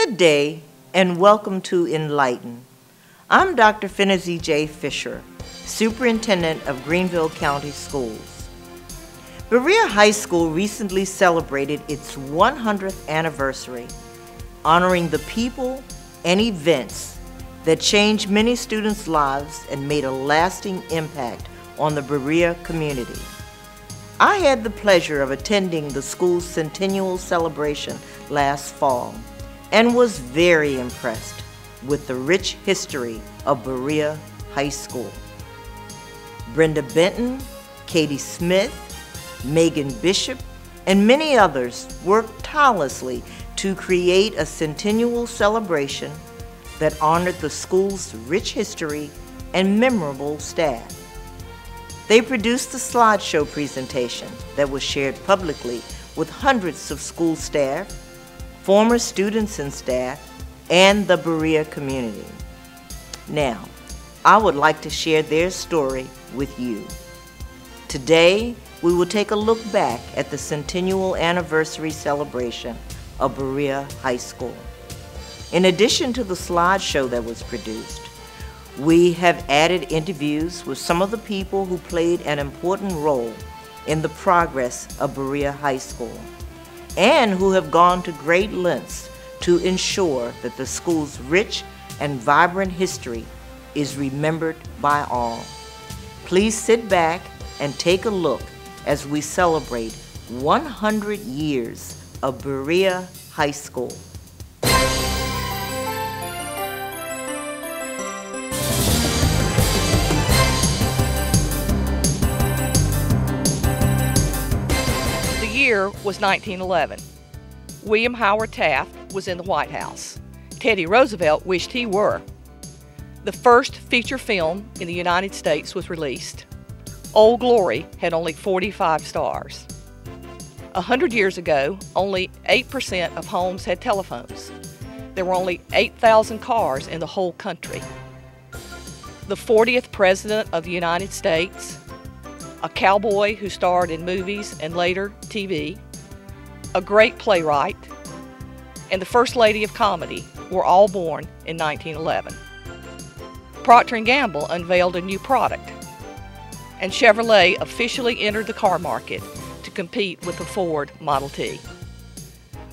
Good day and welcome to Enlighten. I'm Dr. Phinnize J. Fisher, Superintendent of Greenville County Schools. Berea High School recently celebrated its 100th anniversary, honoring the people and events that changed many students' lives and made a lasting impact on the Berea community. I had the pleasure of attending the school's centennial celebration last fall and was very impressed with the rich history of Berea High School. Brenda Benton, Katie Smith, Megan Bishop, and many others worked tirelessly to create a centennial celebration that honored the school's rich history and memorable staff. They produced a slideshow presentation that was shared publicly with hundreds of school staff, former students and staff, and the Berea community. Now, I would like to share their story with you. Today, we will take a look back at the centennial anniversary celebration of Berea High School. In addition to the slideshow that was produced, we have added interviews with some of the people who played an important role in the progress of Berea High School and who have gone to great lengths to ensure that the school's rich and vibrant history is remembered by all. Please sit back and take a look as we celebrate 100 years of Berea High School. The year was 1911. William Howard Taft was in the White House. Teddy Roosevelt wished he were. The first feature film in the United States was released. Old Glory had only 45 stars. 100 years ago, only 8% of homes had telephones. There were only 8,000 cars in the whole country. The 40th President of the United States, a cowboy who starred in movies and later TV, a great playwright, and the First Lady of Comedy were all born in 1911. Procter & Gamble unveiled a new product, and Chevrolet officially entered the car market to compete with the Ford Model T.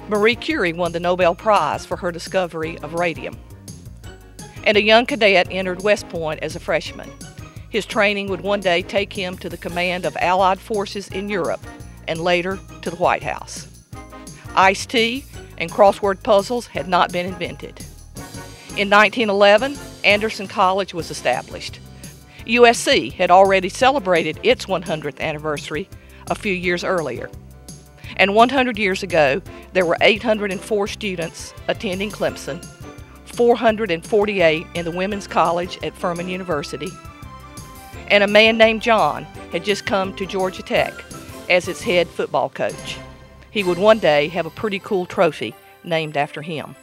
Marie Curie won the Nobel Prize for her discovery of radium. And a young cadet entered West Point as a freshman. His training would one day take him to the command of Allied forces in Europe and later to the White House. Iced tea and crossword puzzles had not been invented. In 1911, Anderson College was established. USC had already celebrated its 100th anniversary a few years earlier. And 100 years ago, there were 804 students attending Clemson, 448 in the Women's College at Furman University, and a man named John had just come to Georgia Tech as its head football coach. He would one day have a pretty cool trophy named after him.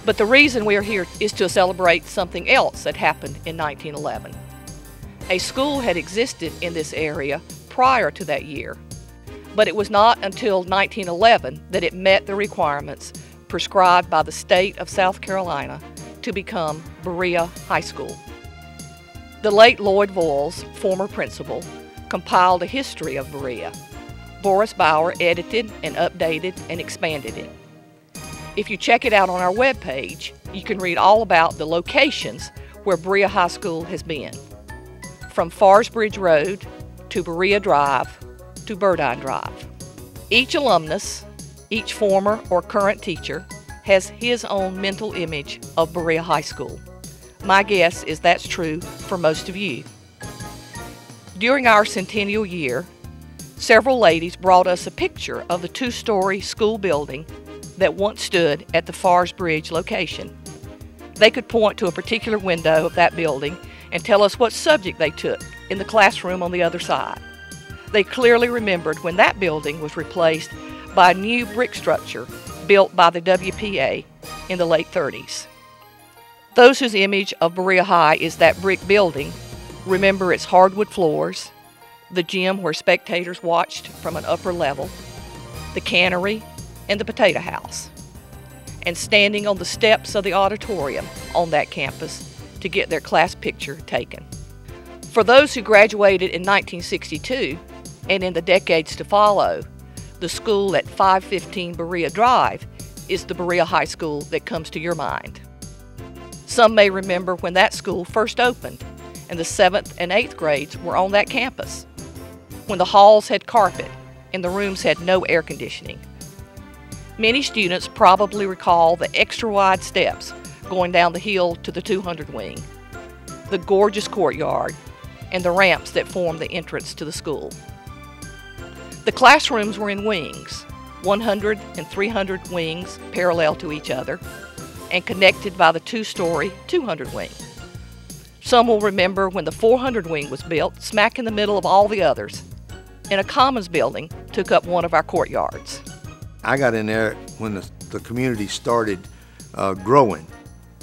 But the reason we are here is to celebrate something else that happened in 1911. A school had existed in this area prior to that year, but it was not until 1911 that it met the requirements prescribed by the state of South Carolina to become Berea High School. The late Lloyd Voiles, former principal, compiled a history of Berea. Boris Bauer edited and updated and expanded it. If you check it out on our webpage, you can read all about the locations where Berea High School has been, from Farsbridge Road to Berea Drive to Burdine Drive. Each alumnus, each former or current teacher, has his own mental image of Berea High School. My guess is that's true for most of you. During our centennial year, several ladies brought us a picture of the two-story school building that once stood at the Farsbridge location. They could point to a particular window of that building and tell us what subject they took in the classroom on the other side. They clearly remembered when that building was replaced by a new brick structure built by the WPA in the late 30s. Those whose image of Berea High is that brick building remember its hardwood floors, the gym where spectators watched from an upper level, the cannery, and the potato house. and standing on the steps of the auditorium on that campus to get their class picture taken. For those who graduated in 1962 and in the decades to follow, the school at 515 Berea Drive is the Berea High School that comes to your mind. Some may remember when that school first opened and the 7th and 8th grades were on that campus, when the halls had carpet and the rooms had no air conditioning. Many students probably recall the extra wide steps going down the hill to the 200 wing, the gorgeous courtyard, and the ramps that form the entrance to the school. The classrooms were in wings, 100 and 300 wings parallel to each other, and connected by the 2-story 200 wing. Some will remember when the 400 wing was built smack in the middle of all the others, and a commons building took up one of our courtyards. I got in there when the community started growing.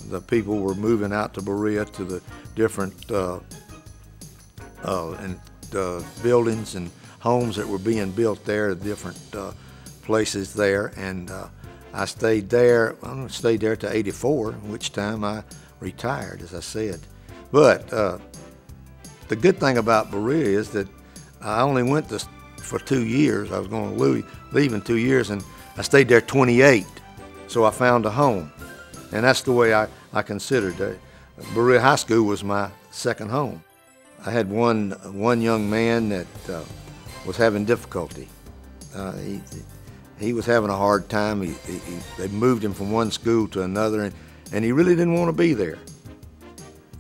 The people were moving out to Berea to the different buildings and homes that were being built there, different places there, and I stayed there. I stayed there to '84, which time I retired, as I said. But the good thing about Berea is that I only went for 2 years. I was going to leave in 2 years, and I stayed there 28. So I found a home, and that's the way I considered it. Berea High School was my second home. I had one young man that was having difficulty. He was having a hard time. They moved him from one school to another, and he really didn't want to be there.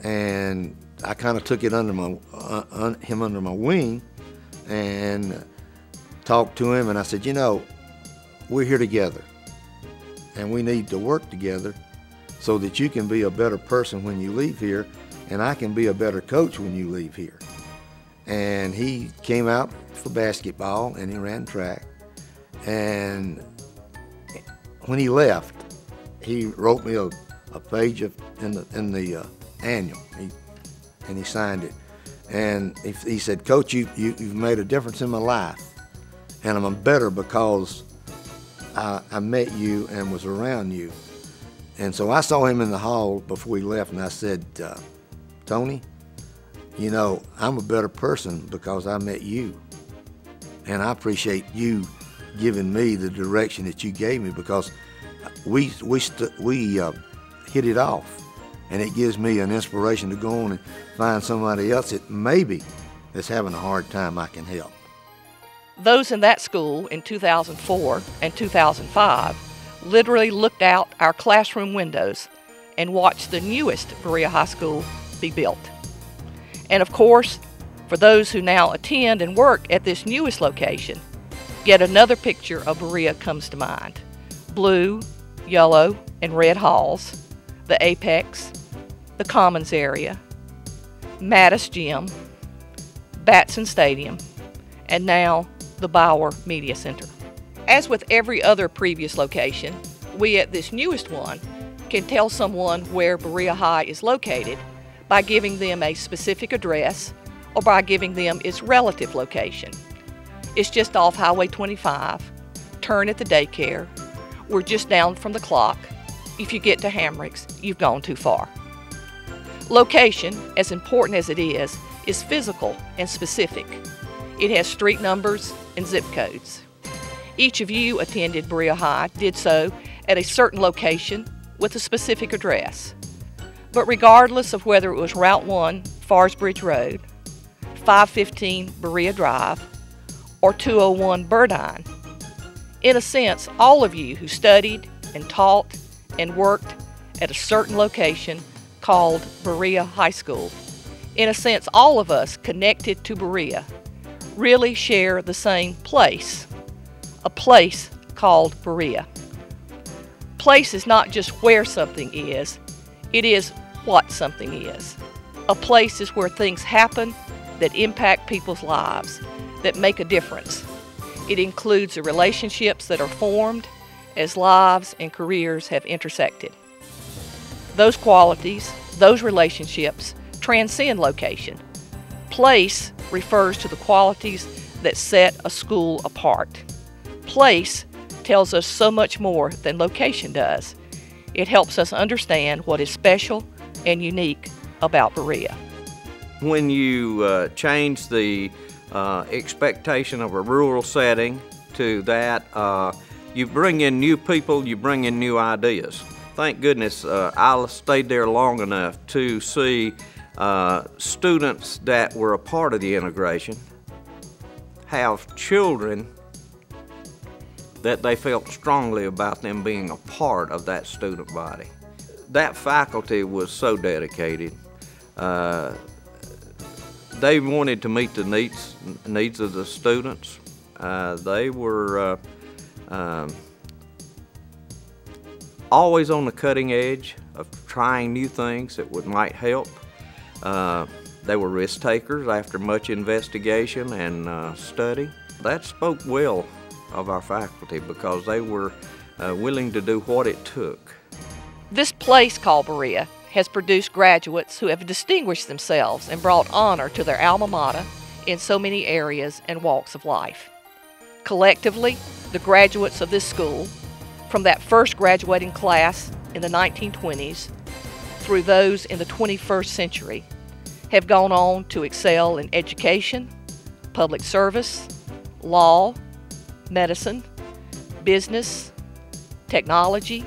And I kind of took it under him under my wing and talked to him, and I said, you know, we're here together, and we need to work together so that you can be a better person when you leave here, and I can be a better coach when you leave here. And he came out for basketball, and he ran track. And when he left, he wrote me a page in the annual, and he signed it. And he said, Coach, you've made a difference in my life, and I'm better because I met you and was around you. And so I saw him in the hall before he left, and I said, Tony, you know, I'm a better person because I met you, and I appreciate you giving me the direction that you gave me, because we hit it off, and it gives me an inspiration to go on and find somebody else that maybe is having a hard time I can help. Those in that school in 2004 and 2005 literally looked out our classroom windows and watched the newest Berea High School be built. And of course, for those who now attend and work at this newest location, yet another picture of Berea comes to mind. Blue, yellow, and red halls, the Apex, the Commons area, Mattos Gym, Batson Stadium, and now the Bauer Media Center. As with every other previous location, we at this newest one can tell someone where Berea High is located by giving them a specific address or by giving them its relative location. It's just off Highway 25, turn at the daycare. We're just down from the clock. If you get to Hamrick's, you've gone too far. Location, as important as it is physical and specific. It has street numbers and zip codes. Each of you attended Berea High did so at a certain location with a specific address. But regardless of whether it was Route 1, Farsbridge Road, 515 Berea Drive, or 201 Burdine, in a sense, all of you who studied and taught and worked at a certain location called Berea High School, in a sense, all of us connected to Berea, really share the same place, a place called Berea. Place is not just where something is, it is what something is. A place is where things happen that impact people's lives, that make a difference. It includes the relationships that are formed as lives and careers have intersected. Those qualities, those relationships, transcend location. Place refers to the qualities that set a school apart. Place tells us so much more than location does. It helps us understand what is special and unique about Berea. When you change the expectation of a rural setting to that, you bring in new people, you bring in new ideas. Thank goodness I stayed there long enough to see students that were a part of the integration have children that they felt strongly about them being a part of that student body. That faculty was so dedicated. They wanted to meet the needs of the students. They were always on the cutting edge of trying new things that might help. They were risk takers after much investigation and study. That spoke well of our faculty because they were willing to do what it took. This place called Berea has produced graduates who have distinguished themselves and brought honor to their alma mater in so many areas and walks of life. Collectively, the graduates of this school, from that first graduating class in the 1920s through those in the 21st century, have gone on to excel in education, public service, law, medicine, business, technology,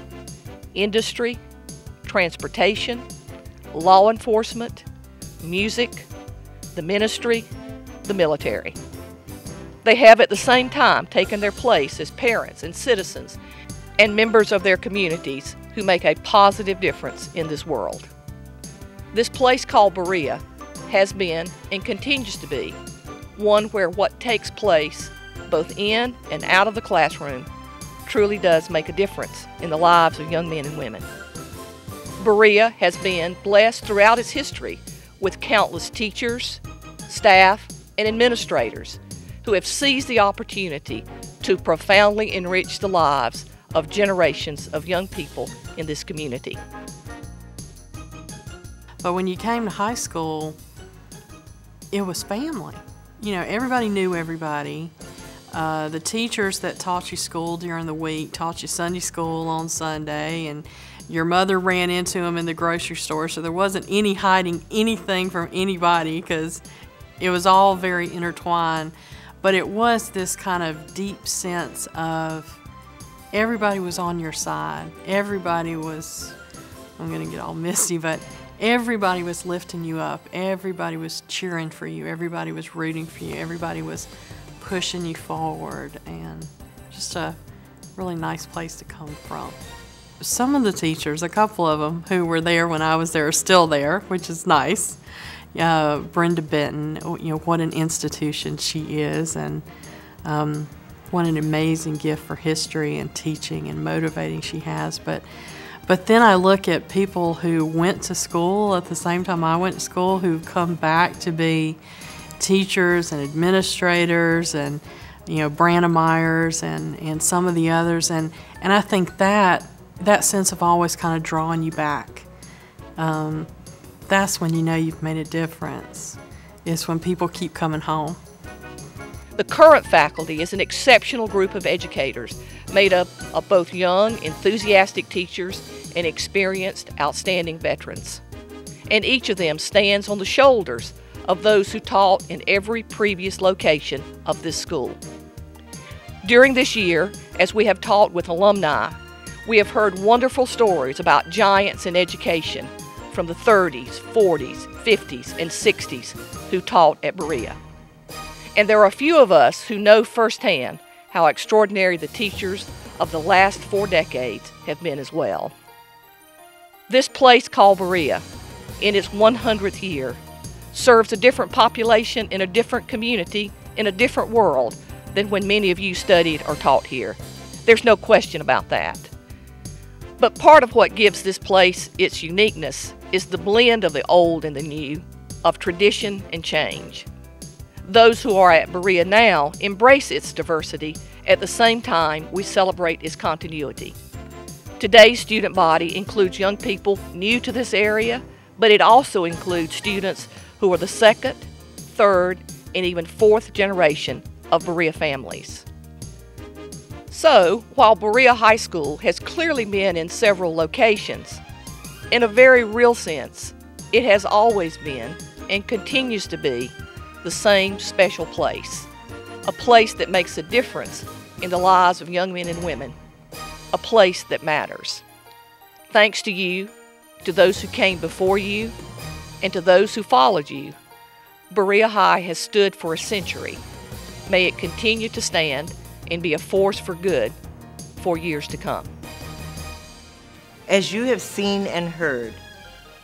industry, transportation, law enforcement, music, the ministry, the military. They have at the same time taken their place as parents and citizens and members of their communities who make a positive difference in this world. This place called Berea has been and continues to be one where what takes place both in and out of the classroom truly does make a difference in the lives of young men and women. Berea has been blessed throughout its history with countless teachers, staff, and administrators who have seized the opportunity to profoundly enrich the lives of generations of young people in this community. But when you came to high school, it was family. You know, everybody knew everybody. The teachers that taught you school during the week taught you Sunday school on Sunday, and your mother ran into them in the grocery store, so there wasn't any hiding anything from anybody because it was all very intertwined. But it was this kind of deep sense of everybody was on your side. Everybody was, I'm going to get all misty, but everybody was lifting you up. Everybody was cheering for you. Everybody was rooting for you. Everybody was pushing you forward, and just a really nice place to come from. Some of the teachers, a couple of them who were there when I was there, are still there, which is nice. Brenda Benton, you know, what an institution she is, and what an amazing gift for history and teaching and motivating she has. But then I look at people who went to school at the same time I went to school, who've come back to be teachers and administrators, and you know, Brandemeyers and some of the others, and I think that sense of always kind of drawing you back, that's when you know you've made a difference, is when people keep coming home. The current faculty is an exceptional group of educators made up of both young, enthusiastic teachers and experienced, outstanding veterans. And each of them stands on the shoulders of those who taught in every previous location of this school. During this year, as we have taught with alumni, we have heard wonderful stories about giants in education from the 30s, 40s, 50s, and 60s who taught at Berea. And there are a few of us who know firsthand how extraordinary the teachers of the last 4 decades have been as well. This place called Berea, in its 100th year, serves a different population in a different community in a different world than when many of you studied or taught here. There's no question about that. But part of what gives this place its uniqueness is the blend of the old and the new, of tradition and change. Those who are at Berea now embrace its diversity at the same time we celebrate its continuity. Today's student body includes young people new to this area, but it also includes students who are the second, third, and even fourth generation of Berea families. So, while Berea High School has clearly been in several locations, in a very real sense, it has always been and continues to be the same special place. A place that makes a difference in the lives of young men and women. A place that matters. Thanks to you, to those who came before you, and to those who followed you, Berea High has stood for a century. May it continue to stand and be a force for good for years to come. As you have seen and heard,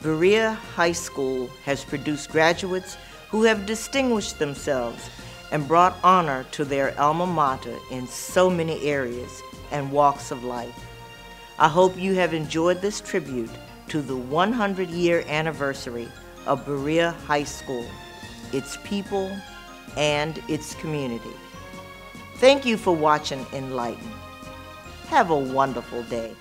Berea High School has produced graduates who have distinguished themselves and brought honor to their alma mater in so many areas and walks of life. I hope you have enjoyed this tribute to the 100-year anniversary of Berea High School, its people, and its community. Thank you for watching Enlighten. Have a wonderful day.